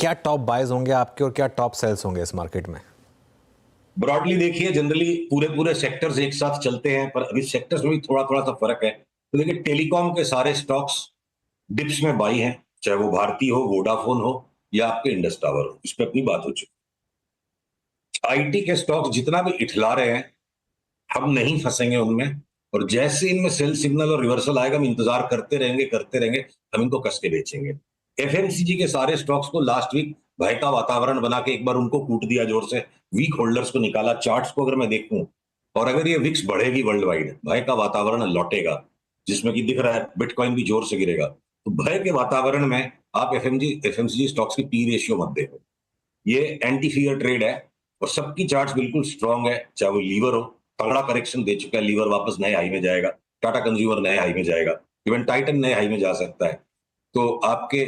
क्या top boys होंगे आपके और क्या टॉप सेल्स होंगे इस मार्केट में? ब्रॉडली देखिए, जनरली पूरे पूरे सेक्टर्स एक साथ चलते हैं, पर अभी सेक्टर्स में भी थोड़ा थोड़ा सा फर्क है। तो देखिए, टेलीकॉम के सारे स्टॉक्स डिप्स में बाई हैं, चाहे वो भारती हो, वोडाफोन हो या आपके इंडस टावर हो, इस पे अपनी बात हो चुकी। आईटी के स्टॉक्स जितना भी इठला रहे हैं, हम नहीं फंसेंगे उनमें, और जैसे इनमें सेल सिग्नल और रिवर्सल आएगा, हम इंतजार करते रहेंगे, हम इनको कस के बेचेंगे। एफएमसीजी के सारे स्टॉक्स को लास्ट वीक भय का वातावरण बना के एक बार उनको कूट दिया जोर से, वीक होल्डर्स को निकाला। चार्ट्स को अगर मैं देखूं, और अगर ये विक्स बढ़ेगी वर्ल्ड वाइड, भय का वातावरण लौटेगा, जिसमें कि दिख रहा है बिटकॉइन भी जोर से गिरेगा, तो भय के वातावरण में आप एफएमसीजी स्टॉक्स की पी रेशियो मत देखो। ये एंटी फियर ट्रेड है, और सबकी चार्ट्स बिल्कुल स्ट्रांग है। चाहे वो लीवर हो, तगड़ा करेक्शन दे चुका है लीवर, वापस नए हाई में जाएगा। टाटा कंज्यूमर नए हाई में जाएगा, इवन टाइटन नए हाई में जा सकता है। तो आपके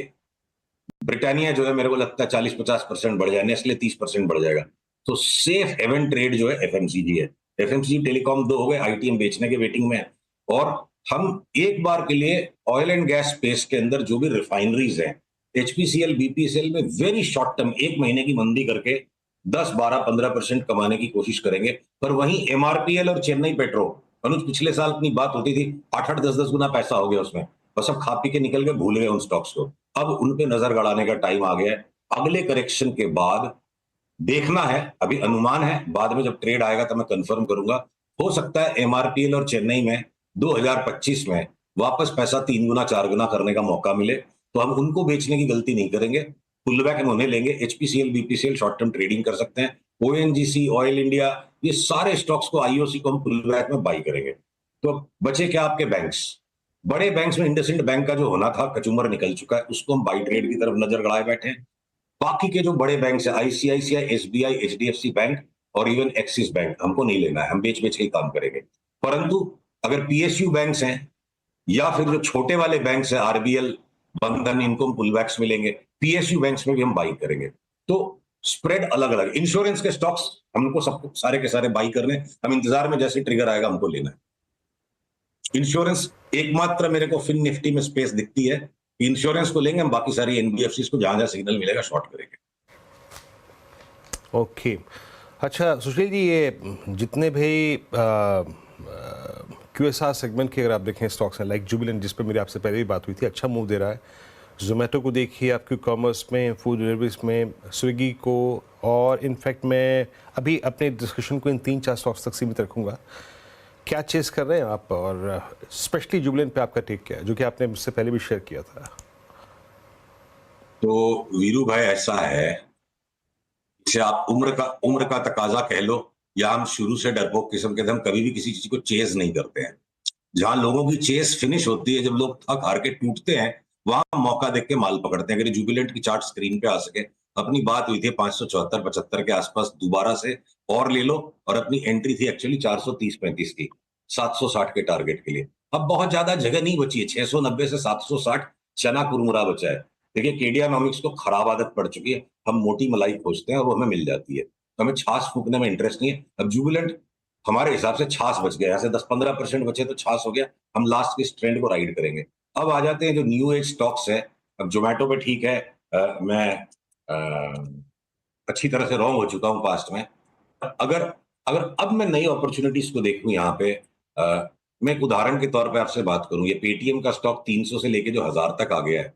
ब्रिटानिया जो है, मेरे को लगता है 40-50% बढ़ जाए, नेस्ले 30% बढ़ जाएगा। तो सेफ हेवन ट्रेड जो है एफएमसीजी है। एफएमसीजी टेलीकॉम दो हो गए, आईटीएम बेचने के वेटिंग में है। और हम एक बार के लिए ऑयल एंड गैस स्पेस के अंदर जो भी रिफाइनरीज हैं, एचपीसीएल बीपीसीएल में वेरी शॉर्ट टर्म 1 महीने की मंदी करके 10-12-15% कमाने की कोशिश करेंगे। पर वहीं एमआरपीएल और चेन्नई पेट्रो, अनुज पिछले साल अपनी बात होती थी, 8-8 10-10 गुना पैसा हो गया उसमें, और सब खा पी के निकल गए, भूल गए उन स्टॉक्स को। अब उन पे नजर गड़ाने का टाइम आ गया है। अगले करेक्शन के बाद देखना है, अभी अनुमान है, बाद में जब ट्रेड आएगा तो मैं कंफर्म करूंगा। हो सकता है एमआरपीएल और चेन्नई में 2025 में वापस पैसा 3 गुना 4 गुना करने का मौका मिले, तो हम उनको बेचने की गलती नहीं करेंगे। पुल बैक हम उन्हें लेंगे। HPCL BPCL short term trading कर सकते हैं। ओएनजीसी, ऑयल इंडिया, ये सारे स्टॉक्स को, आईओसी को हम पुल बैक में बाई करेंगे। तो बचे क्या आपके बैंक्स? बड़े बैंक्स में इंडसइंड बैंक का जो होना था, कचूमर निकल चुका है, उसको हम बाई ट्रेड की तरफ नजर गड़ाए बैठे हैं। बाकी के जो बड़े बैंक है, आईसीआईसीआई, एसबीआई, एचडीएफसी बैंक और इवन एक्सिस बैंक, हमको नहीं लेना है, हम बेच बेच के ही काम करेंगे। परंतु अगर पीएसयू बैंक्स हैं या फिर जो छोटे वाले बैंक्स हैं, आरबीएल, बंधन, इनको हम पुलबैक्स में लेंगे। पीएसयू बैंक्स में भी हम बाई करेंगे। तो स्प्रेड अलग अलग। इंश्योरेंस के स्टॉक्स हमको सबको सारे के सारे बाई करने, हम इंतजार में, जैसे ट्रिगर आएगा हमको लेना है। इंश्योरेंस एकमात्र मेरे को फिन निफ्टी में स्पेस दिखती है, इंश्योरेंस को लेंगे हम, बाकी सारी एनबीएफसी को जहां जहां सिग्नल मिलेगा शॉर्ट करेंगे। ओके, अच्छा सुशील जी, ये जितने भी क्यूएसआर सेगमेंट के अगर आप देखें स्टॉक्स हैं, लाइक जुबिलेंट, जिस पर मेरी आपसे पहले भी बात हुई थी, अच्छा मूव दे रहा है। जोमेटो को देखिए, आपके कॉमर्स में, फूड डिलीवरीज में, स्विगी को, और इनफैक्ट मैं अभी अपने डिस्कशन को इन 3-4 स्टॉक्स तक सीमित रखूंगा। क्या चेस कर रहे हैं आप, और स्पेशली जुबिलेंट पे आपका टेक क्या है, जो कि आपने मुझसे पहले भी शेयर किया था? तो वीरू भाई, ऐसा है, इसे आप उम्र का तकाजा कह लो, या हम शुरू से डरपोक किस्म के थे, हम कभी भी किसी चीज को चेज नहीं करते हैं। जहां लोगों की चेस फिनिश होती है, जब लोग थक हार के टूटते हैं, वहां मौका देख के माल पकड़ते हैं। अगर जुबिलेंट की चार्ट स्क्रीन पे आ सके, अपनी बात हुई थी 574-75 के आसपास, दोबारा से और ले लो, और अपनी एंट्री थी एक्चुअली 430-35 की, 760 के टारगेट के लिए। अब बहुत ज्यादा जगह नहीं बची है, 690 से 760 चना कुरमुरा बचा है। देखिए, केडियानॉमिक्स को खराब आदत पड़ चुकी है, हम मोटी मलाई खोजते हैं और वो हमें मिल जाती है, तो हमें छाछ फूकने में इंटरेस्ट नहीं है। अब जुबिलेंट हमारे हिसाब से छाछ बच गया, ऐसे 10-15% बचे तो छाछ हो गया, हम लास्ट के इस ट्रेंड को राइड करेंगे। अब आ जाते हैं जो न्यू एज स्टॉक्स है। अब जोमेटो पे ठीक है, मैं अच्छी तरह से रॉन्ग हो चुका हूं पास्ट में। अगर अगर अब मैं नई अपॉर्चुनिटीज को देखूं यहाँ पे, मैं एक उदाहरण के तौर पे आपसे बात करूं, ये पेटीएम का स्टॉक 300 से लेके जो 1000 तक आ गया है,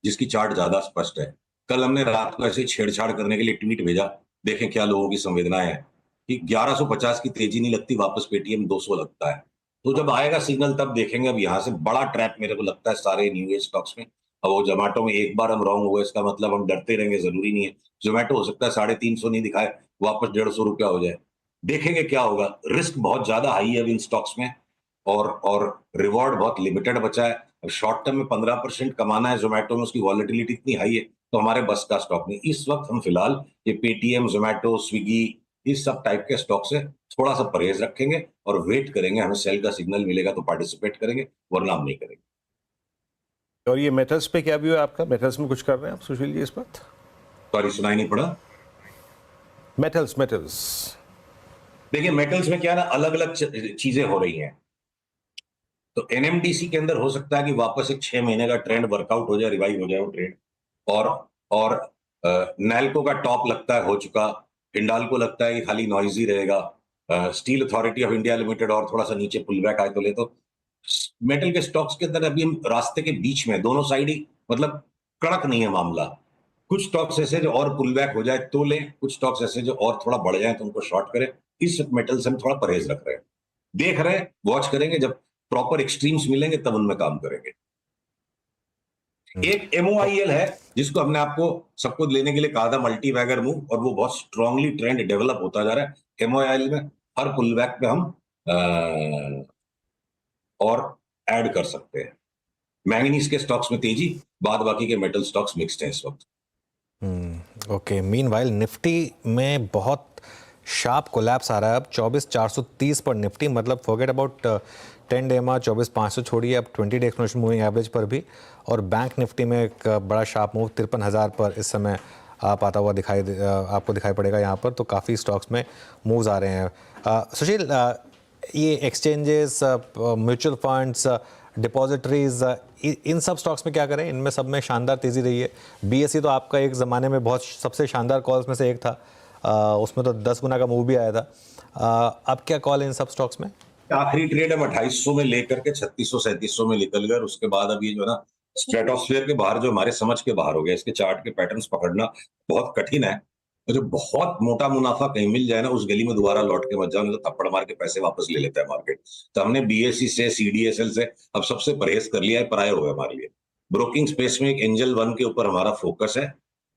जिसकी चार्ट ज्यादा स्पष्ट है। कल हमने रात को ऐसे छेड़छाड़ करने के लिए ट्वीट भेजा, देखें क्या लोगों की संवेदनाएं हैं, कि 1150 की तेजी नहीं लगती, वापस पेटीएम 200 लगता है। तो जब आएगा सिग्नल तब देखेंगे। अब यहाँ से बड़ा ट्रैप मेरे को लगता है सारे न्यू एज स्टॉक्स में। अब वो जोमेटो में एक बार हम रॉन्ग हुए, इसका मतलब हम डरते रहेंगे जरूरी नहीं है। जोमेटो हो सकता है 350 नहीं दिखाए, वापस 150 रुपया हो जाए, देखेंगे क्या होगा। रिस्क बहुत ज्यादा हाई है इन स्टॉक्स में, और रिवॉर्ड बहुत लिमिटेड बचा है। अब शॉर्ट टर्म में 15% कमाना है जोमेटो में, उसकी वॉलेटिलिटी इतनी हाई है, तो हमारे बस का स्टॉक नहीं इस वक्त। हम फिलहाल ये पेटीएम, जोमेटो, स्विगी, इस सब टाइप के स्टॉक से थोड़ा सा परहेज रखेंगे और वेट करेंगे। हमें सेल का सिग्नल मिलेगा तो पार्टिसिपेट करेंगे, वरना हम नहीं करेंगे। और ये मेटल्स पे क्या व्यू है आपका? मेटल्स में कुछ कर रहे हैं आप सुशील जी इस बात? सॉरी, सुनाई नहीं पड़ा। मेटल्स देखिए, मेटल्स में क्या है ना, अलग अलग चीजें हो रही हैं। तो एनएमडीसी के अंदर हो सकता है कि वापस एक 6 महीने का ट्रेंड वर्कआउट हो जाए, रिवाइव हो जाए वो ट्रेंड। और नैल्को का टॉप लगता है हो चुका, हिंडाल्को लगता है कि खाली नॉइज ही रहेगा, steel authority of India limited और थोड़ा सा नीचे पुल बैक आए तो ले। तो मेटल के स्टॉक्स के अंदर अभी हम रास्ते के बीच में, दोनों साइड ही, मतलब कड़क नहीं है मामला। कुछ स्टॉक्स ऐसे जो और पुल बैक हो जाए तो लें, कुछ स्टॉक्स ऐसे जो और थोड़ा बढ़ जाए तो उनको शॉर्ट करें। इस मेटल से हम थोड़ा परहेज रख रहे हैं, देख रहे हैं, वॉच करेंगे, जब प्रॉपर एक्सट्रीम्स मिलेंगे तब उनमें काम करेंगे। एक MOIL है जिसको हमने आपको सबको लेने के लिए कहा था, मल्टी बैगर मूव, और वो बहुत स्ट्रांगली ट्रेंड डेवलप होता जा रहा है। MOIL में हर पुल बैक पे हम और ऐड कर सकते हैं। मैंगनीज के स्टॉक्स में तेजी, बाद बाकी के मेटल स्टॉक्स मिक्स्ड हैं इस वक्त। ओके, मीनवाइल निफ्टी में बहुत शार्प कोलैप्स आ रहा है अब 24,430 पर निफ्टी, मतलब फॉरगेट अबाउट 10 डे EMA 24,500 छोड़िए, अब 20 डे एक्सपोनेंशियल मूविंग एवरेज पर भी। और बैंक निफ्टी में एक बड़ा शार्प मूव 53,000 पर इस समय आप आता हुआ आपको दिखाई पड़ेगा यहाँ पर। तो काफ़ी स्टॉक्स में मूव्स आ रहे हैं। सुशील, ये एक्सचेंजेस, म्यूचुअल फंड्स, डिपॉजिटरीज, इन सब स्टॉक्स में क्या करें? इनमें सब में शानदार तेज़ी रही है। BSE तो आपका एक ज़माने में बहुत सबसे शानदार कॉल्स में से एक था, उसमें तो 10 गुना का मूव भी आया था। अब क्या कॉल है इन सब स्टॉक्स में? आखिरी ट्रेड हम 2800 में लेकर के 3600-3700 में निकल गए, उसके बाद अब ये जो है ना स्ट्रेटोस्फीयर के बाहर, जो हमारे समझ के बाहर हो गया। इसके चार्ट के पैटर्न्स पकड़ना बहुत कठिन है। तो जो बहुत मोटा मुनाफा कहीं मिल जाए ना, उस गली में दोबारा लौट के मत जाओ, नहीं तो थप्पड़ मार के पैसे वापस ले लेता है मार्केट। तो हमने BSE से, CDSL से अब सबसे परहेज कर लिया है, पराये हो गए हमारे लिए। ब्रोकिंग स्पेस में एक एंजल वन के ऊपर हमारा फोकस है,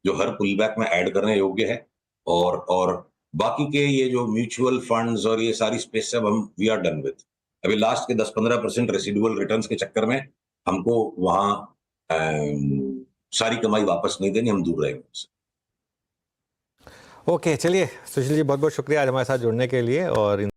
जो हर पुल बैक में ऐड करने योग्य है। और बाकी के ये जो म्यूचुअल फंड्स और ये सारी स्पेस से अब हम वी आर डन विद। अभी लास्ट के 10-15% रेसिडुअल रिटर्न्स के चक्कर में हमको वहां सारी कमाई वापस नहीं देनी, हम दूर रहेंगे उससे। ओके, चलिए सुशील जी, बहुत बहुत शुक्रिया आज हमारे साथ जुड़ने के लिए। और